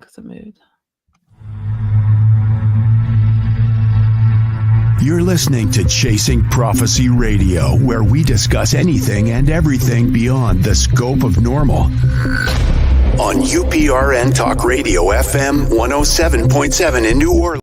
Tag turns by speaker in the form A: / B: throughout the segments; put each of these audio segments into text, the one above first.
A: because of mood.
B: You're listening to Chasing Prophecy Radio, where we discuss anything and everything beyond the scope of normal. On UPRN Talk Radio FM 107.7 in New Orleans.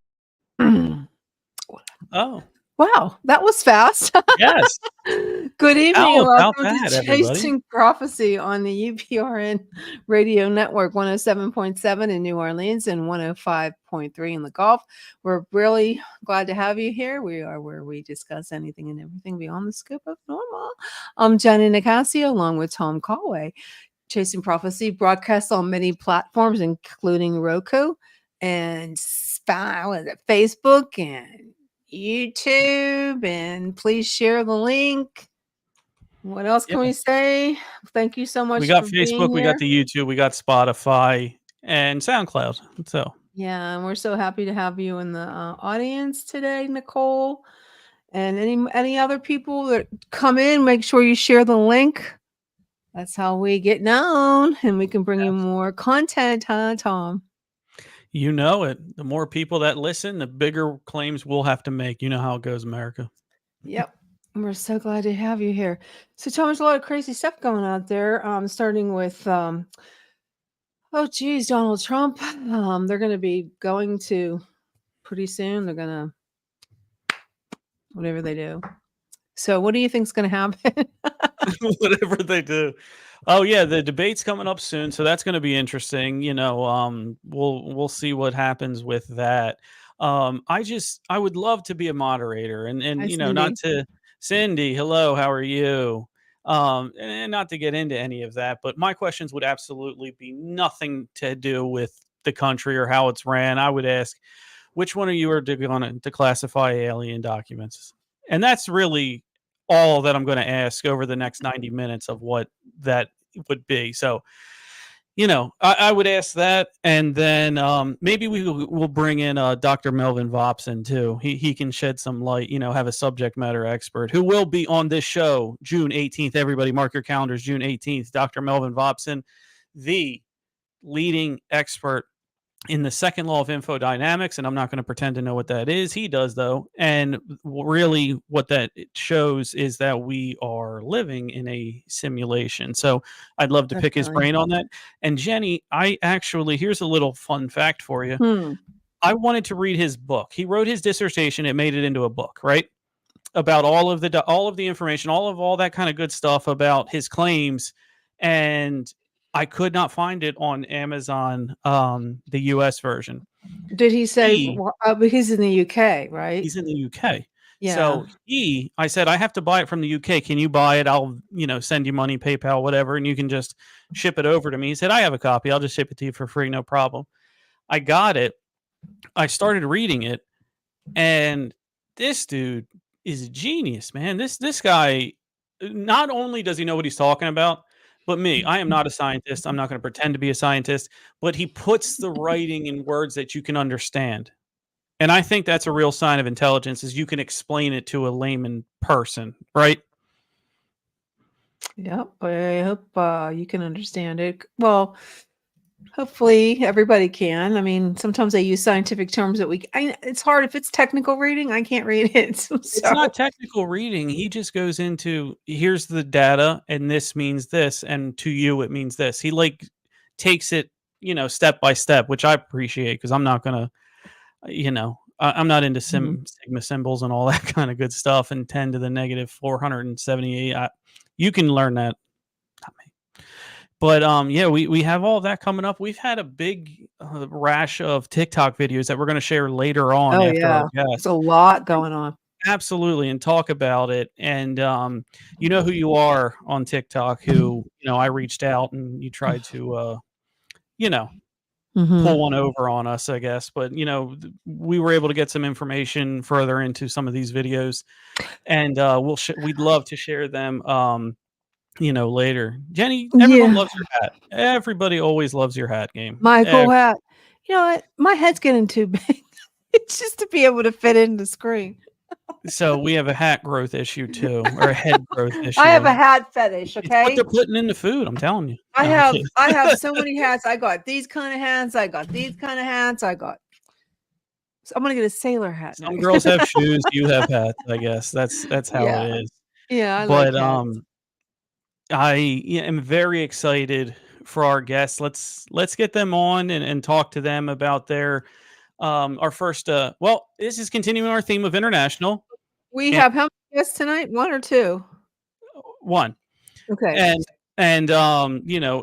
C: Oh.
A: Wow, that was fast.
C: Yes.
A: Good evening and welcome to
C: everybody?
A: Chasing Prophecy on the UPRN Radio Network, 107.7 in New Orleans and 105.3 in the Gulf. We're really glad to have you here. We are where we discuss anything and everything beyond the scope of normal. I'm Jenny Nicasio along with Tom Callway. Chasing Prophecy broadcasts on many platforms, including Roku and Facebook and YouTube, and please share the link. What else can we say? Thank you so much.
C: We got
A: for
C: Facebook,
A: being
C: we
A: here.
C: got the YouTube, we got Spotify and SoundCloud. So
A: yeah, and we're so happy to have you in the audience today, Nicole, and any other people that come in. Make sure you share the link. That's how we get known, and we can bring you more content, huh, Tom?
C: You know it. The more people that listen, the bigger claims we'll have to make. You know how it goes, America.
A: Yep. We're so glad to have you here. So, Tom, there's a lot of crazy stuff going out there, starting with, Donald Trump. They're going to be going to pretty soon. They're going to, whatever they do. So what do you think is going to happen?
C: Whatever they do. Oh yeah, the debate's coming up soon, so that's going to be interesting. You know, we'll see what happens with that. I would love to be a moderator, and
A: Hi,
C: you know,
A: Cindy.
C: not to Cindy. Hello, how are you? And not to get into any of that, but my questions would absolutely be nothing to do with the country or how it's ran. I would ask, which one of you are going to declassify alien documents? And that's really all that I'm going to ask over the next 90 minutes of what that would be. So, you know, I would ask that. And then maybe we'll bring in Dr. Melvin Vopson too. He can shed some light, you know, have a subject matter expert who will be on this show June 18th. Everybody mark your calendars, June 18th. Dr. Melvin Vopson, the leading expert in the second law of infodynamics, and I'm not going to pretend to know what that is. He does, though. And really what that shows is that we are living in a simulation. So I'd love to pick his brain on that. And Jenny, here's a little fun fact for you. I wanted to read his book. He wrote his dissertation. It made it into a book, right? About all of the information, all that kind of good stuff about his claims. And I could not find it on Amazon, the US version.
A: Did he say, he's in the UK, right?
C: He's in the UK.
A: Yeah.
C: So I said, I have to buy it from the UK. Can you buy it? I'll, send you money, PayPal, whatever, and you can just ship it over to me. He said, I have a copy. I'll just ship it to you for free. No problem. I got it. I started reading it, and this dude is a genius, man. This guy, not only does he know what he's talking about, but me, I am not a scientist. I'm not going to pretend to be a scientist, but he puts the writing in words that you can understand. And I think that's a real sign of intelligence, is you can explain it to a layman person, right?
A: Yep. I hope you can understand it. Well, hopefully everybody can. I mean, sometimes they use scientific terms that it's hard. If it's technical reading, I can't read it. So.
C: It's not technical reading. He just goes into, here's the data, and this means this, and to you it means this. He takes it, step by step, which I appreciate, because I'm not going to, I'm not into sigma symbols and all that kind of good stuff, and 10 to the negative 478. You can learn that. Not me. But we have all that coming up. We've had a big rash of TikTok videos that we're going to share later on.
A: Oh,
C: after
A: yeah.
C: our guest.
A: There's a lot going on.
C: Absolutely, and talk about it. And you know who you are on TikTok, who, I reached out and you tried to, pull one over on us, I guess. But, we were able to get some information further into some of these videos, and we'd love to share them later. Jenny, everyone loves your hat. Everybody always loves your hat game.
A: My cool hat. You know what? My head's getting too big. It's just to be able to fit in the screen.
C: So we have a hat growth issue too, or a head growth issue.
A: I have a hat fetish.
C: It's what
A: Okay.
C: they're putting in the food. I'm telling you.
A: I
C: No, I'm
A: have
C: kidding.
A: I have so many hats. I got these kind of hats. I got these kind of hats. So I'm gonna get a sailor hat
C: Some
A: next.
C: girls have shoes. You have hats. I guess that's how
A: Yeah.
C: it is.
A: Yeah, I like
C: But
A: hats.
C: I am very excited for our guests. Let's get them on and talk to them about their our first. Well, this is continuing our theme of international.
A: We
C: And
A: have how many guests tonight? 1 or 2?
C: one.
A: Okay.
C: And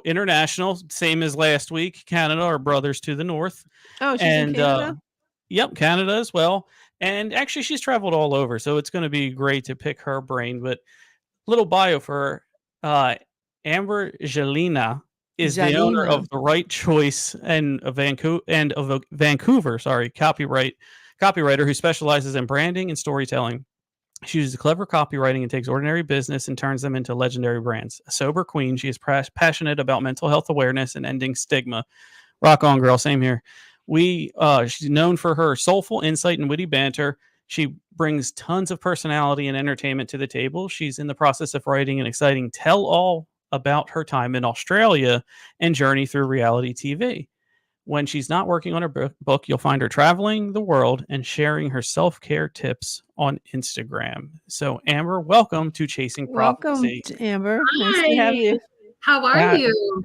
C: international, same as last week. Canada, our brothers to the north.
A: Oh, she's in
C: And
A: Canada?
C: yep, Canada as well. And actually, she's traveled all over, so it's going to be great to pick her brain. But little bio for her. Amber Gelina is the owner
A: Janina.
C: of the Right Choice and of Vancouver, sorry, copywriter who specializes in branding and storytelling. She uses clever copywriting and takes ordinary business and turns them into legendary brands. A sober queen, she is passionate about mental health awareness and ending stigma. Rock on, girl. Same here. She's known for her soulful insight and witty banter. She brings tons of personality and entertainment to the table. She's in the process of writing an exciting tell-all about her time in Australia and journey through reality TV. When she's not working on her book, you'll find her traveling the world and sharing her self-care tips on Instagram. So, Amber, welcome to Chasing
A: Welcome,
C: Prophecy.
A: Amber. Nice to have
D: Hi.
A: you.
D: How are
C: Uh,
D: you?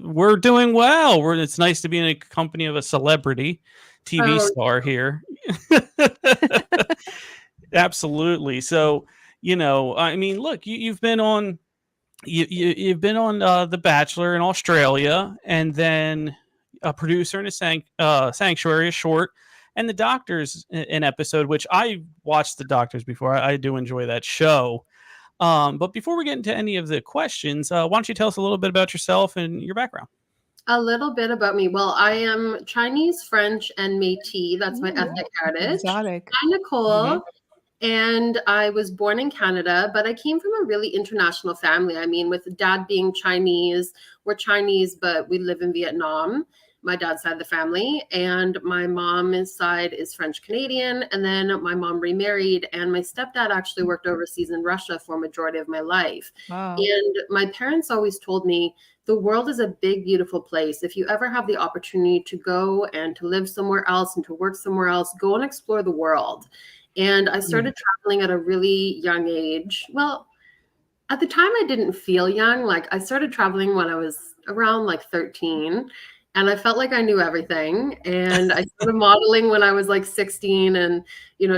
C: We're doing well. It's nice to be in a company of a celebrity TV
D: Oh,
C: star here. Absolutely. So, I mean, look, you've been on you've been on The Bachelor in Australia, and then a producer in a Sanctuary, a short, and The Doctors, an episode, which I watched The Doctors before. I do enjoy that show. But before we get into any of the questions, why don't you tell us a little bit about yourself and your background?
D: a little bit about me. Well, I am Chinese, French, and Métis. That's my
A: Ooh,
D: ethnic heritage.
A: exotic.
D: I'm Nicole, and I was born in Canada, but I came from a really international family. I mean, with dad being Chinese, we're Chinese, but we live in Vietnam, my dad's side of the family, and my mom's side is French Canadian. And then my mom remarried, and my stepdad actually worked overseas in Russia for a majority of my life.
A: Wow.
D: And my parents always told me the world is a big, beautiful place. If you ever have the opportunity to go and to live somewhere else and to work somewhere else, go and explore the world. And I started traveling at a really young age. Well, at the time I didn't feel young. Like I started traveling when I was around like 13, and I felt like I knew everything. And I started modeling when I was like 16 and,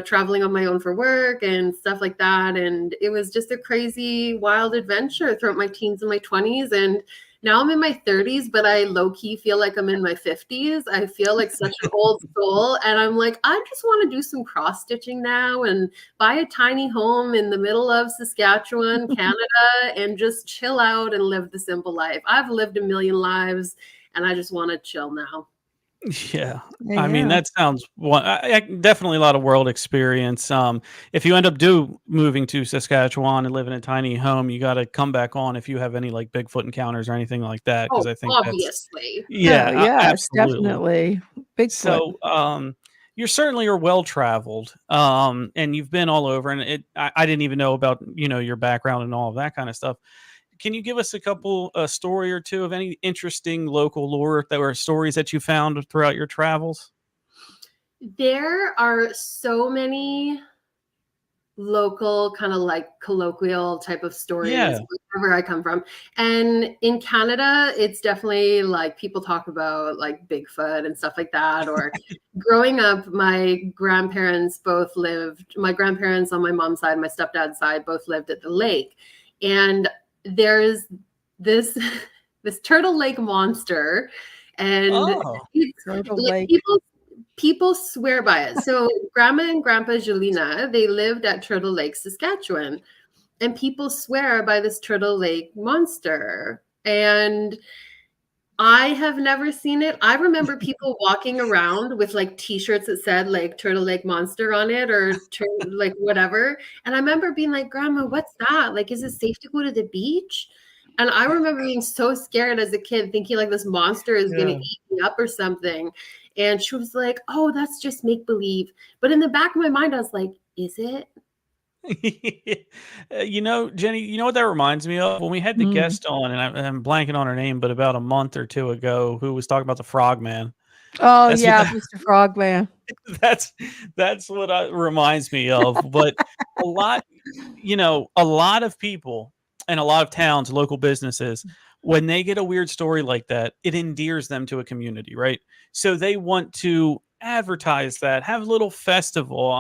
D: traveling on my own for work and stuff like that. And it was just a crazy, wild adventure throughout my teens and my 20s. And now I'm in my 30s, but I low key feel like I'm in my 50s. I feel like such an old soul. And I'm like, I just want to do some cross stitching now and buy a tiny home in the middle of Saskatchewan, Canada, and just chill out and live the simple life. I've lived a million lives and I just want to chill now.
C: Yeah. I mean, that sounds definitely a lot of world experience. If you end up moving to Saskatchewan and live in a tiny home, you got to come back on if you have any like Bigfoot encounters or anything like that, because
D: Oh,
C: I think
D: obviously.
A: Yes,
C: absolutely.
A: definitely. Bigfoot.
C: So, you certainly are well traveled, and you've been all over. And I didn't even know about your background and all of that kind of stuff. Can you give us a story or two of any interesting local lore that were stories that you found throughout your travels?
D: There are so many local kind of like colloquial type of stories wherever I come from. And in Canada, it's definitely like people talk about like Bigfoot and stuff like that. Or growing up, my grandparents on my mom's side, my stepdad's side, both lived at the lake. And there's this this Turtle Lake monster. And
A: Turtle Lake.
D: people swear by it. So Grandma and Grandpa Gelina, they lived at Turtle Lake, Saskatchewan, and people swear by this Turtle Lake monster. And I have never seen it. I remember people walking around with like t-shirts that said like Turtle Lake Monster on it or like whatever. And I remember being like, Grandma, what's that? Like, is it safe to go to the beach? And I remember being so scared as a kid, thinking like this monster is going to eat me up or something. And she was like, oh, that's just make believe. But in the back of my mind, I was like, is it?
C: Jenny, you know what that reminds me of? When we had the
A: Mm.
C: guest on, and I'm blanking on her name, but about a month or two ago, who was talking about the Frogman.
A: Oh,
C: That's what
A: yeah, Mr. Frogman.
C: that's that's what it reminds me of. But a lot, a lot of people and a lot of towns, local businesses, when they get a weird story like that, it endears them to a community, right? So they want to advertise that, have a little festival.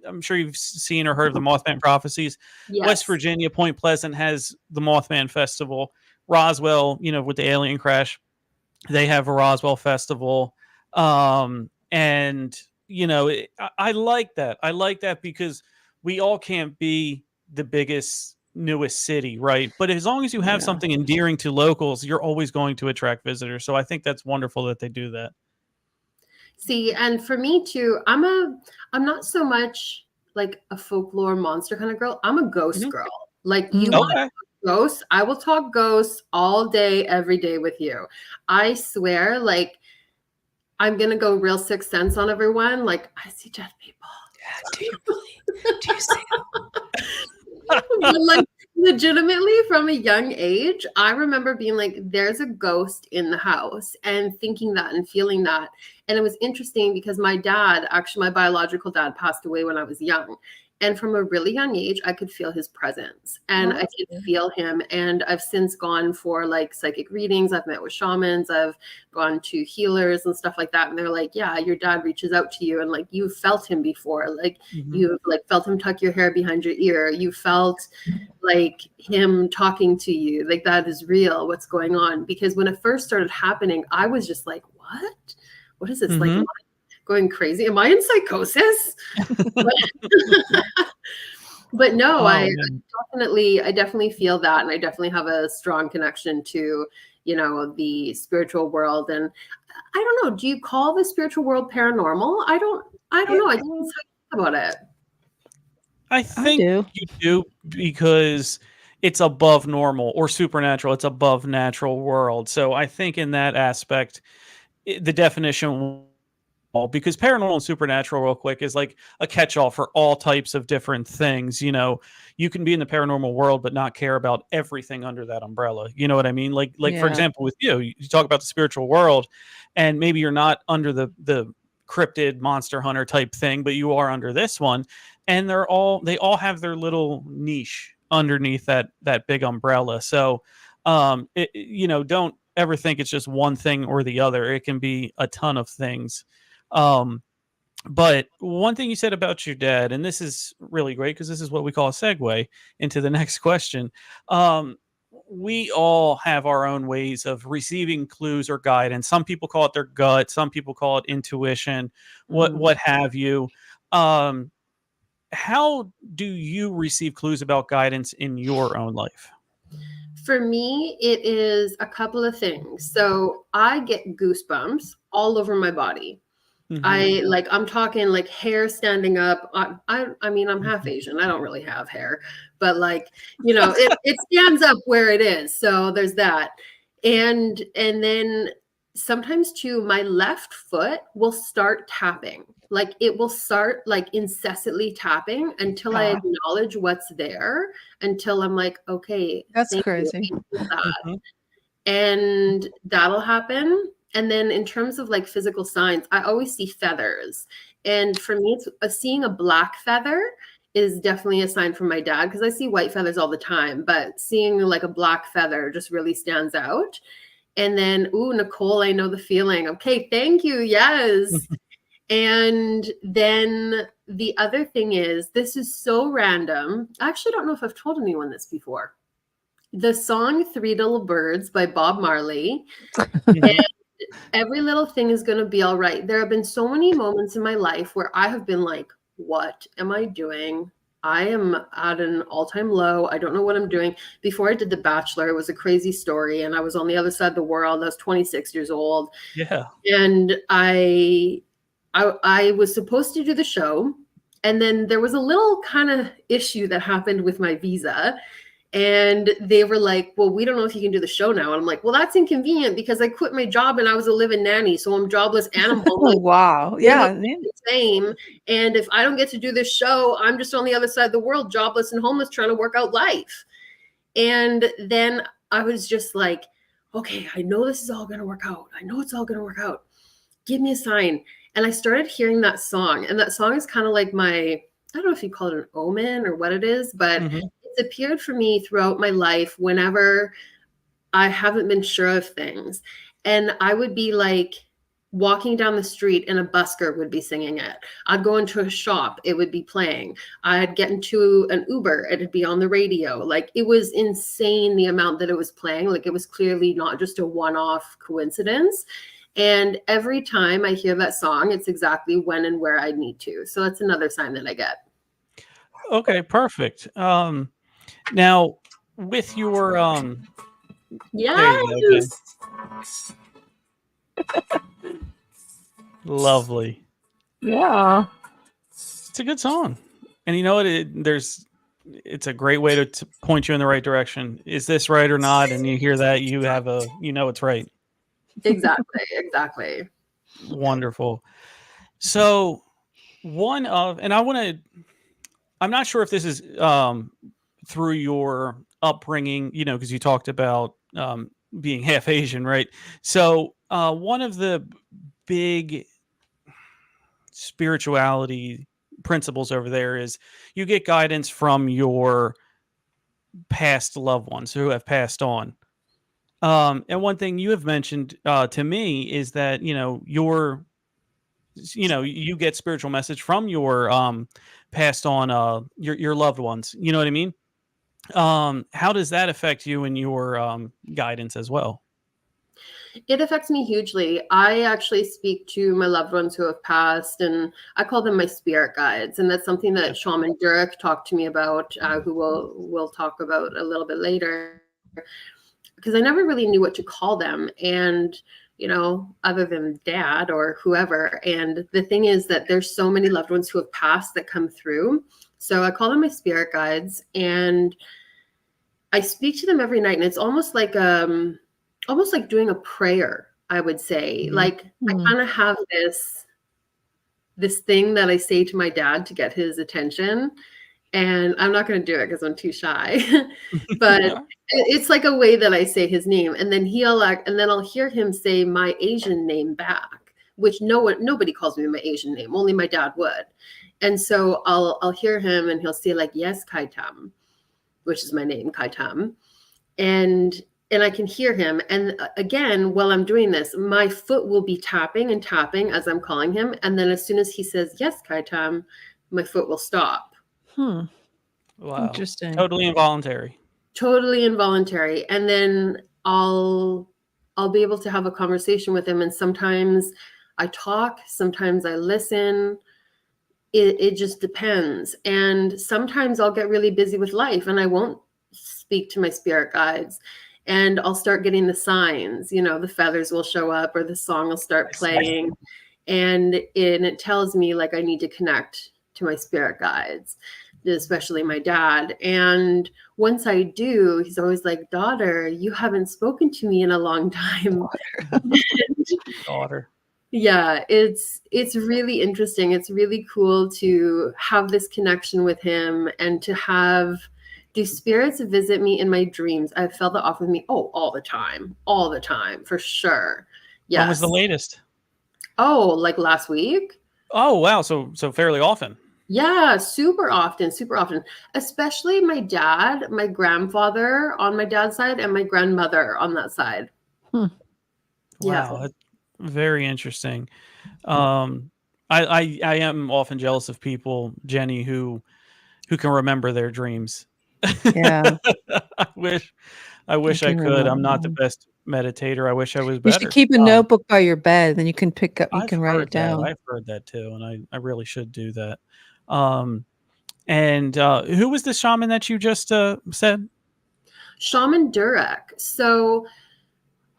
C: I'm sure you've seen or heard of the Mothman Prophecies. West
D: Yes.
C: Virginia, Point Pleasant has the Mothman Festival. Roswell, with the alien crash, they have a Roswell Festival. And I like that. I like that because we all can't be the biggest, newest city, right? But as long as you have
A: Yeah.
C: something endearing to locals, you're always going to attract visitors. So I think that's wonderful that they do that.
D: See, and for me too, I'm not so much like a folklore monster kind of girl. I'm a ghost
C: Mhm.
D: girl. Like you
A: Mm.
D: want to
C: Okay.
D: talk ghosts, I will talk ghosts all day, every day with you. I swear, like I'm gonna go real Sixth Sense on everyone. Like I see dead people.
A: Do you really? Do you see
D: But like legitimately from a young age, I remember being like, there's a ghost in the house and thinking that and feeling that. And it was interesting because my dad, actually, my biological dad passed away when I was young. And from a really young age, I could feel his presence and I could feel him. And I've since gone for like psychic readings. I've met with shamans. I've gone to healers and stuff like that. And they're like, yeah, your dad reaches out to you and like you've felt him before. Like
C: Mhm.
D: you've like felt him tuck your hair behind your ear. You felt like him talking to you. Like that is real. What's going on? Because when it first started happening, I was just like, what? What is this? Like, am
C: Mhm.
D: I going crazy? Am I in psychosis? But no,
C: Oh, man.
D: I definitely feel that. And I definitely have a strong connection to, the spiritual world. And I don't know, do you call the spiritual world paranormal? I don't
A: Yeah,
D: know. I just think about it.
C: I
A: I
C: think
A: do.
C: you do because it's above normal or supernatural. It's above natural world. So I think in that aspect, the definition, because paranormal and supernatural, real quick, is like a catch-all for all types of different things. You can be in the paranormal world but not care about everything under that umbrella. You know what I mean? Like for
A: Yeah.
C: example, with you talk about the spiritual world, and maybe you're not under the cryptid monster hunter type thing, but you are under this one, and they all have their little niche underneath that big umbrella. So don't ever think it's just one thing or the other. It can be a ton of things. um but one thing you said about your dad, and this is really great because this is what we call a segue into the next question. Um, we all have our own ways of receiving clues or guidance. Some people call it their gut, some people call it intuition,
A: Mm.
C: what have you. Um, how do you receive clues about guidance in your own life?
D: For me, it is a couple of things. So I get goosebumps all over my body.
C: Hmm.
D: I'm talking like hair standing up. I mean, I'm half Asian. I don't really have hair, but like, it stands up where it is. So there's that. And then sometimes too, my left foot will start tapping. Like it will start like incessantly tapping until I
A: Ah,
D: acknowledge what's there, until I'm like, okay,
A: that's
D: thank you.
A: crazy.
C: Hmm.
D: And that'll happen. And then in terms of like physical signs, I always see feathers. And for me, it's seeing a black feather is definitely a sign from my dad because I see white feathers all the time, but seeing like a black feather just really stands out. And then, ooh, Nicole, I know the feeling. Okay, thank you. Yes. And then the other thing is, this is so random. I actually don't know if I've told anyone this before. The song Three Little Birds by Bob Marley, and
C: Hmm.
D: every little thing is going to be all right. There have been so many moments in my life where I have been like, what am I doing? I am at an all-time low. I don't know what I'm doing. Before I did The Bachelor, it was a crazy story, and I was on the other side of the world. I was 26 years old,
C: Yeah.
D: and I was supposed to do the show, and then there was a little kind of issue that happened with my visa. And they were like, well, we don't know if you can do the show now. And I'm like, well, that's inconvenient because I quit my job and I was a live-in nanny. So I'm jobless and I'm homeless.
A: Wow.
D: We're
A: Yeah.
D: not the same. And if I don't get to do this show, I'm just on the other side of the world, jobless and homeless, trying to work out life. And then I was just like, okay, I know this is all going to work out. I know it's all going to work out. Give me a sign. And I started hearing that song. And that song is kind of like I don't know if you call it an omen or what it is, but it's appeared for me throughout my life whenever I haven't been sure of things. And I would be like walking down the street and a busker would be singing it. I'd go into a shop, it would be playing. I'd get into an Uber, it'd be on the radio. Like it was insane the amount that it was playing. Like it was clearly not just a one-off coincidence. And every time I hear that song, it's exactly when and where I need to. So that's another sign that I get.
C: Okay, perfect. Now with your there you go, Jen. Lovely.
A: Yeah.
C: It's a good song. And you know what? It's a great way to point you in the right direction. Is this right or not? And you hear that, it's right.
D: Exactly.
C: Wonderful. So I'm not sure if this is through your upbringing, because you talked about being half Asian, right? So one of the big spirituality principles over there is you get guidance from your past loved ones who have passed on. And one thing you have mentioned to me is that, you get spiritual message from your passed on your loved ones. You know what I mean? How does that affect you in your guidance as well?
D: It affects me hugely. I actually speak to my loved ones who have passed, and I call them my spirit guides. And that's something that Shaman Durek talked to me about, who we'll talk about a little bit later, because I never really knew what to call them. And other than dad or whoever. And the thing is that there's so many loved ones who have passed that come through. So I call them my spirit guides, and I speak to them every night. And it's almost like doing a prayer, I would say. Like I kind of have this thing that I say to my dad to get his attention. And I'm not going to do it because I'm too shy, but it's like a way that I say his name, and then I'll hear him say my Asian name back, which nobody calls me my Asian name, only my dad would. And so I'll hear him, and he'll say like, yes, Kai Tam, which is my name, Kai Tam, and I can hear him. And again, while I'm doing this, my foot will be tapping and tapping as I'm calling him, and then as soon as he says yes, Kai Tam, my foot will stop.
C: Wow.
A: Interesting.
C: Totally involuntary.
D: And then I'll be able to have a conversation with him. And sometimes I talk, sometimes I listen. It just depends. And sometimes I'll get really busy with life and I won't speak to my spirit guides. And I'll start getting the signs, the feathers will show up or the song will start playing. And it tells me like I need to connect to my spirit guides, especially my dad. And once I do, he's always like, daughter, you haven't spoken to me in a long time.
C: Daughter.
D: Yeah, it's really interesting. It's really cool to have this connection with him and to do spirits visit me in my dreams? I've felt that off with me. Oh, all the time, for sure. Yes.
C: When was the latest?
D: Oh, like last week.
C: Oh, wow. So fairly often.
D: Yeah, super often, especially my dad, my grandfather on my dad's side, and my grandmother on that side.
C: Wow, that's very interesting. I am often jealous of people, Jenny, who can remember their dreams.
A: Yeah.
C: I wish I could. I'm not the best meditator. I wish I was better.
A: You should keep a notebook by your bed, then you can pick up. You can write it down.
C: I've heard that too, and I really should do that. And who was the shaman that you just said?
D: Shaman Durek. So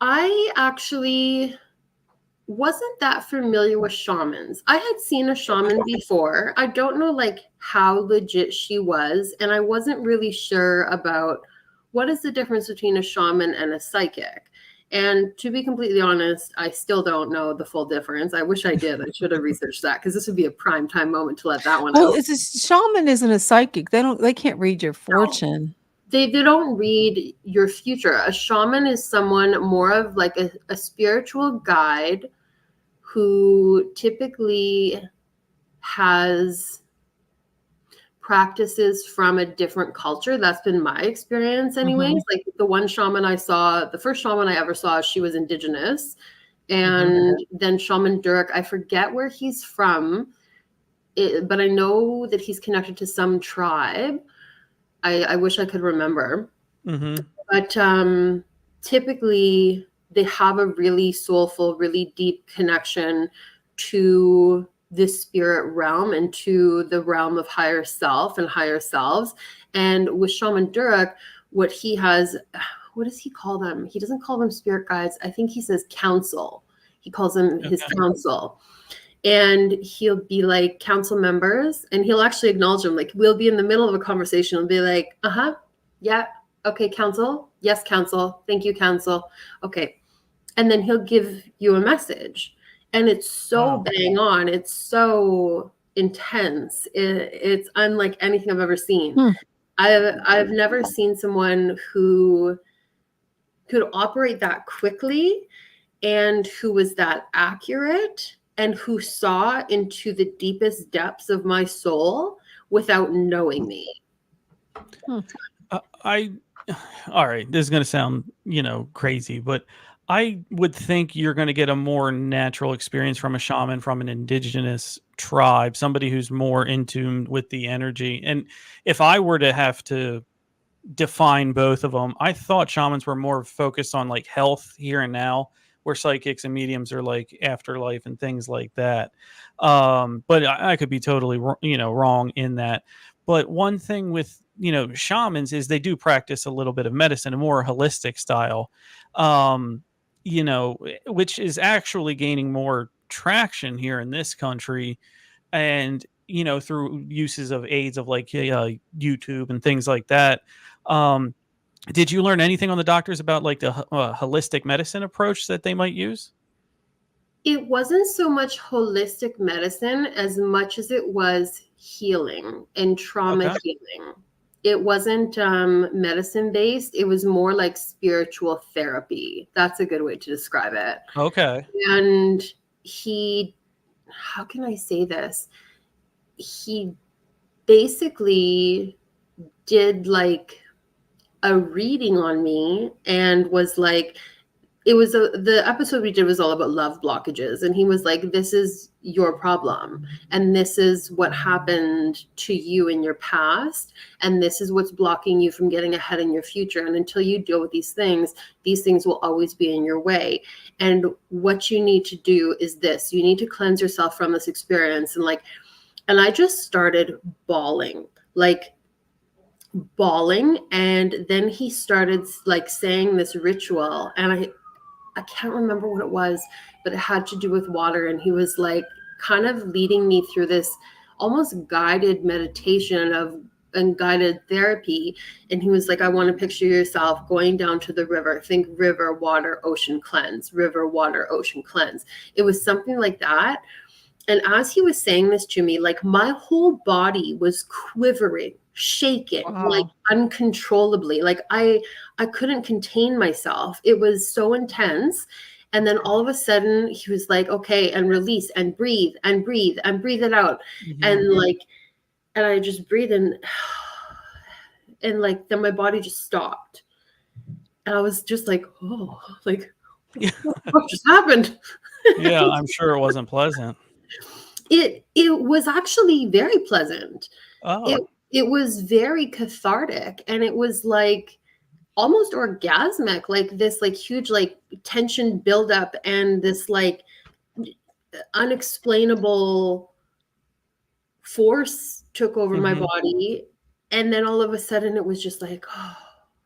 D: I actually wasn't that familiar with shamans. I had seen a shaman before. I don't know like how legit she was, and I wasn't really sure about what is the difference between a shaman and a psychic? And to be completely honest, I still don't know the full difference. I wish I did. I should have researched that, because this would be a prime time moment to let that one
A: Well,
D: out.
A: it's a shaman isn't a psychic. They can't read your fortune.
D: They don't read your future. A shaman is someone more of like a spiritual guide who typically has practices from a different culture. That's been my experience anyways. Like the one shaman I saw, the first shaman I ever saw, she was indigenous. And then Shaman Durek, I forget where he's from, but I know that he's connected to some tribe. I wish I could remember. But typically they have a really soulful, really deep connection to the spirit realm and to the realm of higher self and higher selves. And with Shaman Durek, what he has, what does he call them? He doesn't call them spirit guides. I think he says council. He calls them his council. And he'll be like council members, and he'll actually acknowledge them. Like we'll be in the middle of a conversation and be like, yeah, okay, council. Yes, council. Thank you, council. Okay. And then he'll give you a message. And it's so bang on. It's so intense. It's unlike anything I've ever seen. I've never seen someone who could operate that quickly and who was that accurate and who saw into the deepest depths of my soul without knowing me.
C: All right, this is going to sound, crazy, but I would think you're going to get a more natural experience from a shaman from an indigenous tribe, somebody who's more in tune with the energy. And if I were to have to define both of them, I thought shamans were more focused on like health here and now, where psychics and mediums are like afterlife and things like that. But I could be totally, wrong in that. But one thing with, shamans is they do practice a little bit of medicine, a more holistic style, which is actually gaining more traction here in this country. And, through uses of aids of like YouTube and things like that. Did you learn anything on the doctors about like the holistic medicine approach that they might use?
D: It wasn't so much holistic medicine as much as it was healing and trauma healing. It wasn't medicine based. It was more like spiritual therapy. That's a good way to describe it.
C: Okay.
D: And how can I say this? He basically did like a reading on me and was like, the episode we did was all about love blockages. And he was like, this is your problem. And this is what happened to you in your past. And this is what's blocking you from getting ahead in your future. And until you deal with these things will always be in your way. And what you need to do is this, you need to cleanse yourself from this experience. And I just started bawling. And then he started like saying this ritual, and I can't remember what it was, but it had to do with water. And he was like kind of leading me through this almost guided meditation and guided therapy. And he was like, I want to picture yourself going down to the river. Think river, water, ocean, cleanse. River, water, ocean, cleanse. It was something like that. And as he was saying this to me, like my whole body was quivering, shaking, like uncontrollably. Like I couldn't contain myself. It was so intense. And then all of a sudden he was like, okay, and release and breathe and breathe and breathe it out. And I just breathed and like then my body just stopped. And I was just like, oh, like what just happened?
C: Yeah, I'm sure it wasn't pleasant.
D: It was actually very pleasant.
C: Oh.
D: It was very cathartic, and it was like almost orgasmic, like this like huge like tension buildup and this like unexplainable force took over my body. And then all of a sudden it was just like, oh,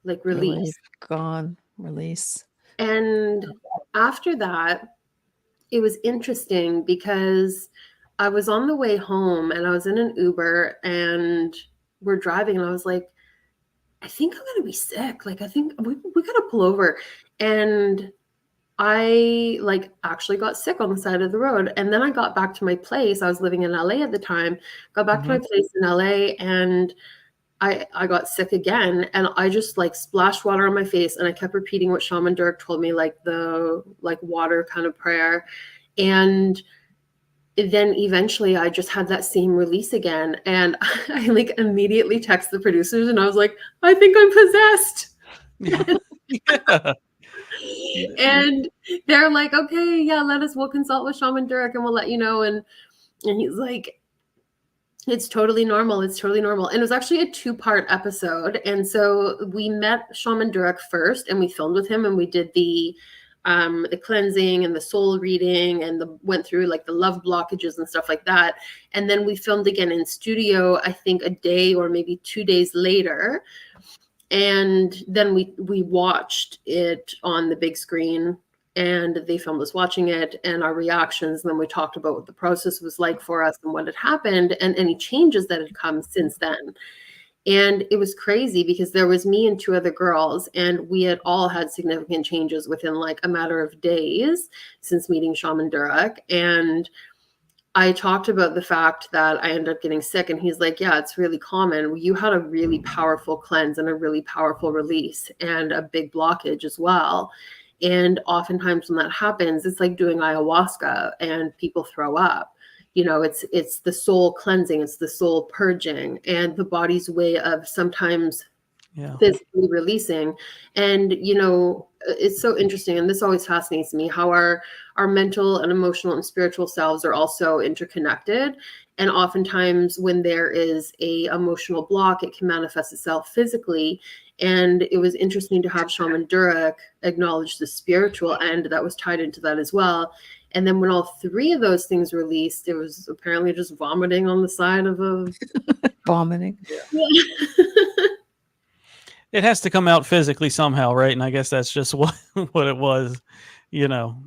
D: like release.
A: Gone. Release.
D: And after that, it was interesting because I was on the way home and I was in an Uber and we're driving and I was like, I think I'm gonna be sick. Like, I think we gotta pull over. And I like actually got sick on the side of the road. And then I got back to my place. I was living in LA at the time, got back to my
C: Mhm.
D: place in LA, and I got sick again, and I just like splashed water on my face, and I kept repeating what Shaman Durek told me, like the like water kind of prayer. And then eventually I just had that same release again. And I like immediately text the producers and I was like, I think I'm possessed.
C: Yeah.
D: And they're like, okay, yeah, we'll consult with Shaman Durek and we'll let you know. And he's like, it's totally normal. It's totally normal. And it was actually a 2-part episode. And so we met Shaman Durek first and we filmed with him and we did the cleansing and the soul reading and went through like the love blockages and stuff like that. And then we filmed again in studio, I think a day or maybe 2 days later. And then we watched it on the big screen and they filmed us watching it and our reactions. And then we talked about what the process was like for us and what had happened and any changes that had come since then. And it was crazy because there was me and 2 other girls, and we had all had significant changes within like a matter of days since meeting Shaman Durek. And I talked about the fact that I ended up getting sick, and he's like, yeah, it's really common. You had a really powerful cleanse and a really powerful release and a big blockage as well. And oftentimes when that happens, it's like doing ayahuasca and people throw up. You know, it's the soul cleansing, it's the soul purging, and the body's way of sometimes physically releasing. And you know, it's so interesting, and this always fascinates me, how our mental and emotional and spiritual selves are also interconnected. And oftentimes when there is a emotional block, it can manifest itself physically. And it was interesting to have Shaman Durek acknowledge the spiritual end that was tied into that as well. And then when all 3 of those things released, it was apparently just vomiting on the side of a
A: Vomiting.
D: Yeah.
C: It has to come out physically somehow, right? And I guess that's just what it was, you know.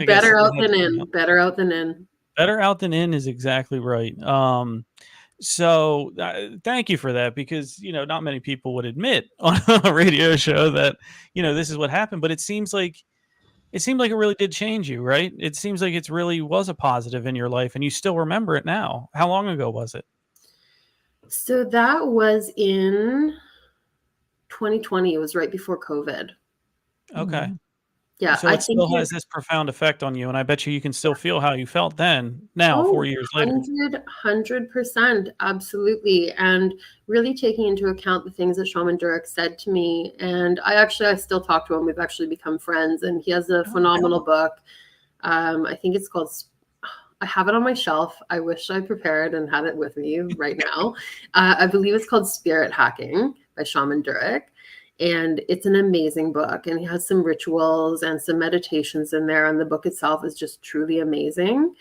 D: Better out than in. Better out than in.
C: Better out than in is exactly right. So thank you for that, because you know not many people would admit on a radio show that you know this is what happened, but it seemed like it really did change you, right? It seems like it really was a positive in your life, and you still remember it now. How long ago was it?
D: So that was in 2020. It was right before COVID.
C: Okay.
D: Yeah,
C: So
D: I
C: it
D: think
C: still has this profound effect on you, and I bet you can still feel how you felt then, now, 4 years later.
D: 100%, absolutely. And really taking into account the things that Shaman Durek said to me. And I still talk to him. We've actually become friends, and he has a phenomenal book. I think it's called, I have it on my shelf. I wish I prepared and had it with me right now. I believe it's called Spirit Hacking by Shaman Durek. And it's an amazing book, and he has some rituals and some meditations in there, and the book itself is just truly amazing.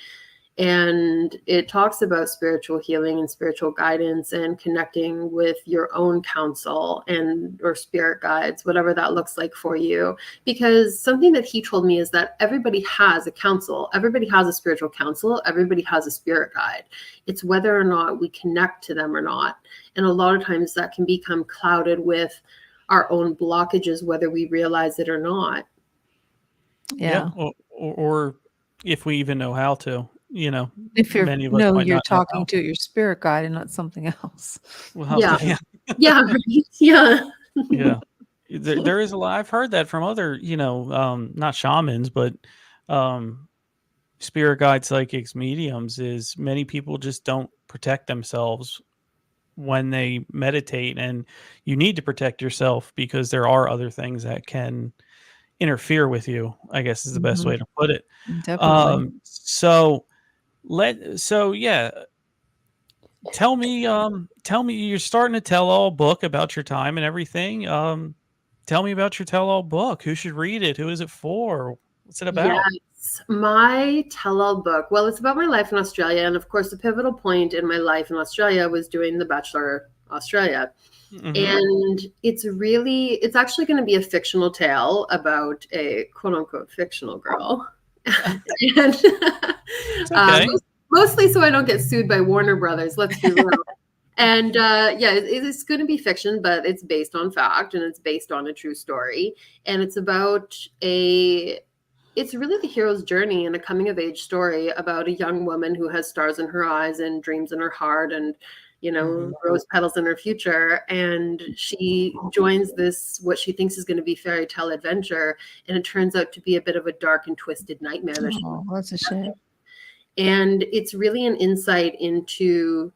D: And it talks about spiritual healing and spiritual guidance and connecting with your own counsel and or spirit guides, whatever that looks like for you. Because something that he told me is that everybody has a counsel, everybody has a spiritual counsel, everybody has a spirit guide. It's whether or not we connect to them or not. And a lot of times that can become clouded with our own blockages, whether we realize it or not.
A: Yeah.
C: Or if we even know how to, you know,
A: if
C: many of us might
A: you're
C: not know
A: talking
C: how.
A: to your spirit guide and not something else.
C: Well,
D: Yeah. Yeah. Right. Yeah.
C: Yeah. There is a lot. I've heard that from other, you know, not shamans, but spirit guides, psychics, mediums, is many people just don't protect themselves when they meditate, and you need to protect yourself because there are other things that can interfere with you, I guess is the best way to put it.
A: Definitely.
C: So yeah, tell me you're starting a tell-all book about your time and everything. Tell me about your tell-all book. Who should read it? Who is it for? What's it about?
D: Yes, my tell-all book. Well, it's about my life in Australia, and of course, the pivotal point in my life in Australia was doing The Bachelor Australia. And it's actually going to be a fictional tale about a quote-unquote fictional girl. And
C: Okay.
D: mostly so I don't get sued by Warner Brothers, let's be real. And yeah, it's going to be fiction, but it's based on fact and it's based on a true story. And it's about it's really the hero's journey and a coming of age story about a young woman who has stars in her eyes and dreams in her heart and, rose petals in her future. And she joins this, what she thinks is going to be fairy tale adventure. And it turns out to be a bit of a dark and twisted nightmare.
A: Oh, that's a shame.
D: And it's really an insight into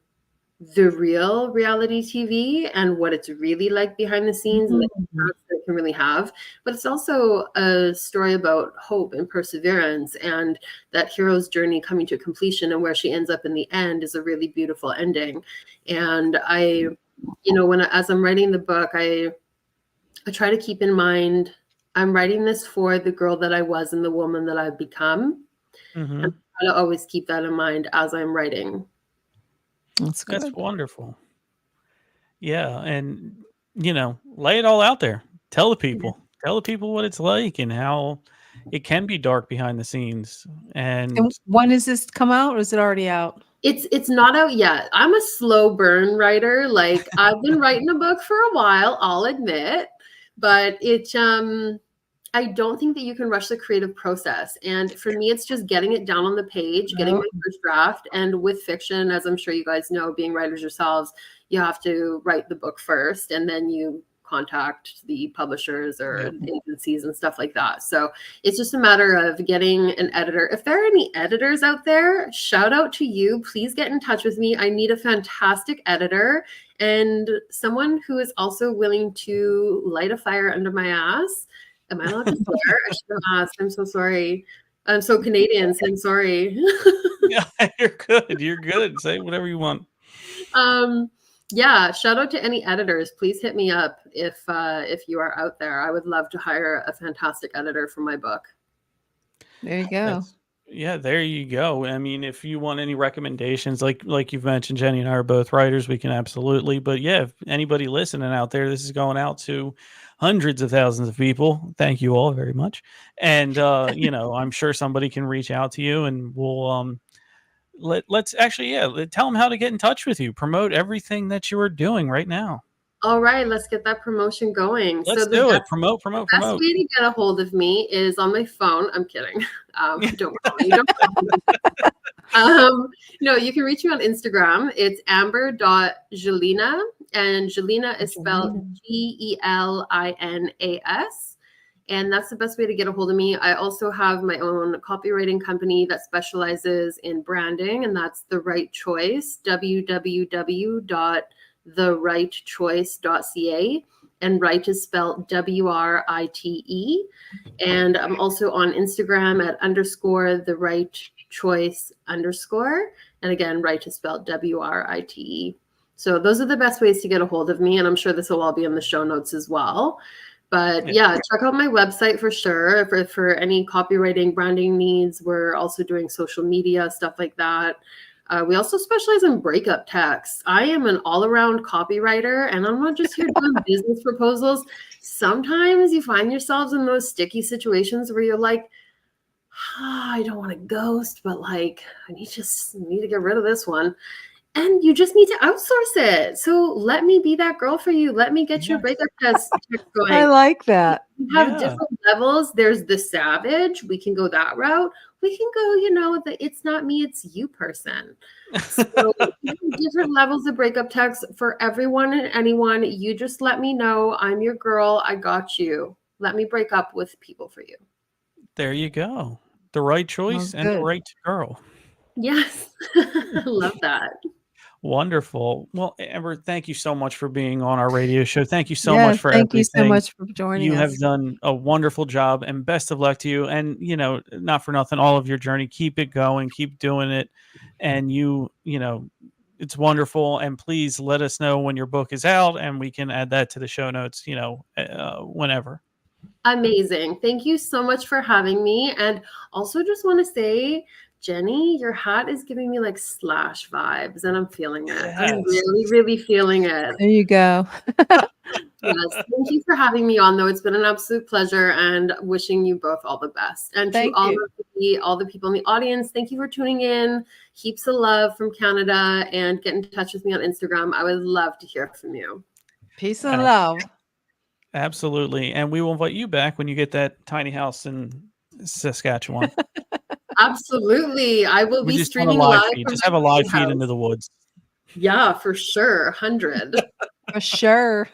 D: the real reality TV and what it's really like behind the scenes and the impacts that it can really have. But it's also a story about hope and perseverance and that hero's journey coming to completion, and where she ends up in the end is a really beautiful ending. And I, as I'm writing the book, I try to keep in mind, I'm writing this for the girl that I was and the woman that I've become. And I try to always keep that in mind as I'm writing.
A: That's good.
C: That's wonderful. Yeah, and lay it all out there. Tell the people. Tell the people what it's like and how it can be dark behind the scenes. And
A: when does this come out, or is it already out?
D: It's not out yet. I'm a slow burn writer. Like, I've been writing a book for a while, I'll admit, but I don't think that you can rush the creative process. And for me, it's just getting it down on the page, getting my first draft. And with fiction, as I'm sure you guys know, being writers yourselves, you have to write the book first, and then you contact the publishers or agencies and stuff like that. So it's just a matter of getting an editor. If there are any editors out there, shout out to you. Please get in touch with me. I need a fantastic editor and someone who is also willing to light a fire under my ass. Am I allowed to swear? I should have asked. I'm so sorry. I'm so Canadian, so I'm sorry.
C: Yeah, you're good. You're good. Say whatever you want.
D: Yeah, shout out to any editors. Please hit me up if you are out there. I would love to hire a fantastic editor for my book.
A: There you go.
C: There you go. I mean, if you want any recommendations, like you've mentioned, Jenny and I are both writers, we can absolutely. But yeah, if anybody listening out there, this is going out to hundreds of thousands of people. Thank you all very much. And I'm sure somebody can reach out to you, and we'll let's actually tell them how to get in touch with you. Promote everything that you are doing right now.
D: All right, let's get that promotion going.
C: Let's do it. Promote.
D: The best way to get a hold of me is on my phone. I'm kidding. Don't worry. No, you can reach me on Instagram. It's amber.gelina, and Gelina is spelled Gelinas. And that's the best way to get a hold of me. I also have my own copywriting company that specializes in branding, and that's The Right Choice, www.therightchoice.ca. And right is spelled WRITE. And I'm also on Instagram at _therightchoice_. And again, right is spelled WRITE. So those are the best ways to get a hold of me. And I'm sure this will all be in the show notes as well. But yeah, check out my website for sure. For any copywriting, branding needs, we're also doing social media, stuff like that. We also specialize in breakup texts. I am an all-around copywriter, and I'm not just here doing business proposals. Sometimes you find yourselves in those sticky situations where you're like, I don't want to ghost, but like, I need to get rid of this one. And you just need to outsource it. So let me be that girl for you. Let me get your breakup text going.
A: I like that.
D: We have different levels. There's the savage. We can go that route. We can go, the it's not me, it's you person. So different levels of breakup text for everyone and anyone. You just let me know. I'm your girl. I got you. Let me break up with people for you.
C: There you go. The right choice and the right girl.
D: Yes. Love that.
C: Wonderful. Well, Amber, thank you so much for being on our radio show. Thank you so much for everything.
A: Thank you so much for joining us.
C: You have done a wonderful job, and best of luck to you. And, not for nothing, all of your journey, keep it going, keep doing it. And it's wonderful. And please let us know when your book is out, and we can add that to the show notes, whenever.
D: Amazing. Thank you so much for having me. And also just want to say, Jenny, your hat is giving me like Slash vibes, and I'm feeling it. Yes. I'm really, really feeling it.
A: There you go.
D: Yes, thank you for having me on, though. It's been an absolute pleasure, and wishing you both all the best. And
A: Thank
D: to
A: you.
D: all the people in the audience, thank you for tuning in. Heaps of love from Canada, and get in touch with me on Instagram. I would love to hear from you.
A: Peace and love.
C: Absolutely. And we will invite you back when you get that tiny house in Saskatchewan.
D: Absolutely. I will
C: We
D: be
C: just want a
D: streaming
C: live
D: live
C: feed.
D: from
C: Just
D: my
C: have a live
D: house.
C: feed into the woods.
D: Yeah, for sure. 100.
A: For sure.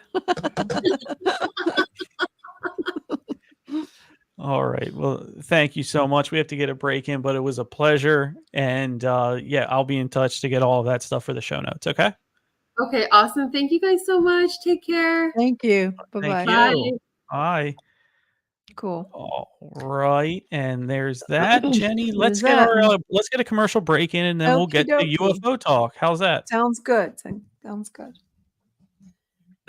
C: All right. Well, thank you so much. We have to get a break in, but it was a pleasure. And yeah, I'll be in touch to get all of that stuff for the show notes. Okay.
D: Okay, awesome. Thank you guys so much. Take care.
A: Thank you.
C: Thank
A: Bye-bye.
C: you. Bye.
A: Cool.
C: All right. And there's that. Jenny,
A: There's that.
C: let's get a commercial break in and then we'll get to
A: Okie dokie.
C: UFO talk. How's that?
A: Sounds good. Sounds good.